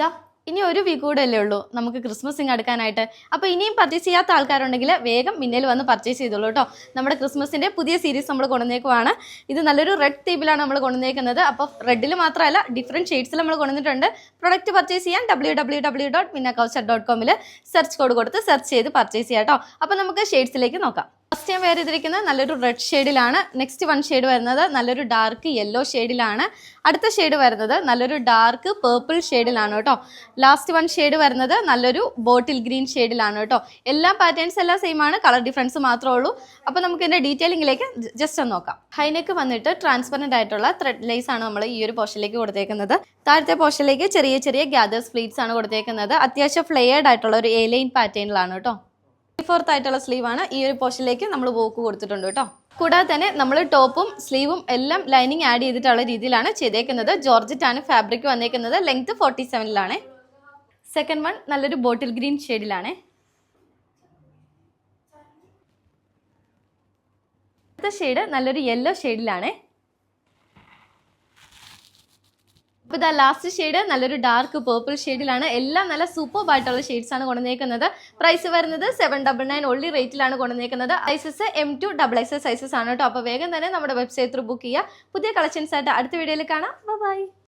ദാ ഇനി ഒരു വീക്ക് കൂടെ അല്ലേ ഉള്ളൂ നമുക്ക് ക്രിസ്മസിങ് അടുക്കാനായിട്ട്. അപ്പോൾ ഇനിയും പർച്ചേസ് ചെയ്യാത്ത ആൾക്കാരുണ്ടെങ്കിൽ വേഗം മിന്നൽ വന്ന് പർച്ചേസ് ചെയ്തോളൂ കേട്ടോ. നമ്മുടെ ക്രിസ്മസിൻ്റെ പുതിയ സീരീസ് നമ്മൾ കൊണ്ടുവന്നേക്കുവാണ്. ഇത് നല്ലൊരു റെഡ് തീമിലാണ് നമ്മൾ കൊണ്ടുവന്നേക്കുന്നത്. അപ്പോൾ റെഡിൽ മാത്രമല്ല ഡിഫറെൻറ്റ് ഷെയ്ഡ്സിൽ നമ്മൾ കൊണ്ടുവന്നിട്ടുണ്ട്. പ്രൊഡക്റ്റ് പർച്ചേസ് ചെയ്യാൻ www.minnakouch.com സെർച്ച് കോഡ് കൊടുത്ത് സെർച്ച് ചെയ്ത് പർച്ചേസ് ചെയ്യാം കേട്ടോ. അപ്പോൾ നമുക്ക് ഷെയ്ഡ്സിലേക്ക് നോക്കാം. ഫസ്റ്റ് ഞാൻ വെയർ ചെയ്തിരിക്കുന്നത് നല്ലൊരു റെഡ് ഷെയ്ഡിലാണ്. നെക്സ്റ്റ് വൺ ഷെയ്ഡ് വരുന്നത് നല്ലൊരു ഡാർക്ക് യെല്ലോ ഷെയ്ഡിലാണ്. അടുത്ത ഷെയ്ഡ് വരുന്നത് നല്ലൊരു ഡാർക്ക് പേർപ്പിൾ ഷെയ്ഡിലാണ് കേട്ടോ. ലാസ്റ്റ് വൺ ഷെയ്ഡ് വരുന്നത് നല്ലൊരു ബോട്ടിൽ ഗ്രീൻ ഷെയ്ഡിലാണ് കേട്ടോ. എല്ലാ പാറ്റേൺസ് എല്ലാം സെയിം ആണ്, കളർ ഡിഫറൻസ് മാത്രമേ ഉള്ളൂ. അപ്പോൾ നമുക്ക് ഇതിൻ്റെ ഡീറ്റെയിലിംഗിലേക്ക് ജസ്റ്റ് ഒന്ന് നോക്കാം. ഹൈനെക്ക് വന്നിട്ട് ട്രാൻസ്പെറൻറ്റ് ആയിട്ടുള്ള ത്രെഡ് ലേസ് ആണ് നമ്മൾ ഈ ഒരു പോർഷനിലേക്ക് കൊടുത്തേക്കുന്നത്. താഴത്തെ പോർഷനിലേക്ക് ചെറിയ ചെറിയ ഗ്യാദേഴ്സ് പ്ലീറ്റ്സ് ആണ് കൊടുത്തേക്കുന്നത്. അത്യാവശ്യം ഫ്ലെയർഡ് ആയിട്ടുള്ള ഒരു എ ലൈൻ പാറ്റേണിലാണ് കേട്ടോ. 4th ആയിട്ടുള്ള സ്ലീവ് ആണ്. ഈ ഒരു പോർഷനിലേക്ക് നമ്മൾ വോക്ക് കൊടുത്തിട്ടുണ്ട് കേട്ടോ. കൂടാതെ തന്നെ നമ്മൾ ടോപ്പും സ്ലീവും എല്ലാം ലൈനിങ് ആഡ് ചെയ്തിട്ടുള്ള രീതിയിലാണ് ചെയ്തേക്കുന്നത്. ജോർജറ്റ് ആണ് ഫാബ്രിക് വന്നേക്കുന്നത്. ലെങ്ത് 47 സെക്കൻഡ് വൺ നല്ലൊരു ബോട്ടിൽ ഗ്രീൻ ഷെയ്ഡിലാണ്. അടുത്ത ഷെയ്ഡ് നല്ലൊരു യെല്ലോ ഷെയ്ഡിലാണ്. അപ്പോൾ ഇതാ ലാസ്റ്റ് ഷെയ്ഡ് നല്ലൊരു ഡാർക്ക് പേർപ്പിൾ ഷെയ്ഡിലാണ്. എല്ലാം നല്ല സൂപ്പർ ആയിട്ടുള്ള ഷെയ്ഡ്സ് ആണ് കൊണ്ടുവന്നേക്കുന്നത്. പ്രൈസ് വരുന്നത് 799 ഓൺലി റേറ്റിലാണ് കൊണ്ടുവന്നേക്കുന്നത്. സൈസസ് M2 XXL സൈസസ് ആണ് കേട്ടോ. അപ്പോൾ വേഗം തന്നെ നമ്മുടെ വെബ്സൈറ്റ് ത്രൂ ബുക്ക് ചെയ്യുക. പുതിയ കളക്ഷൻസ് ആയിട്ട് അടുത്ത വീഡിയോയിൽ കാണാം. ബൈ.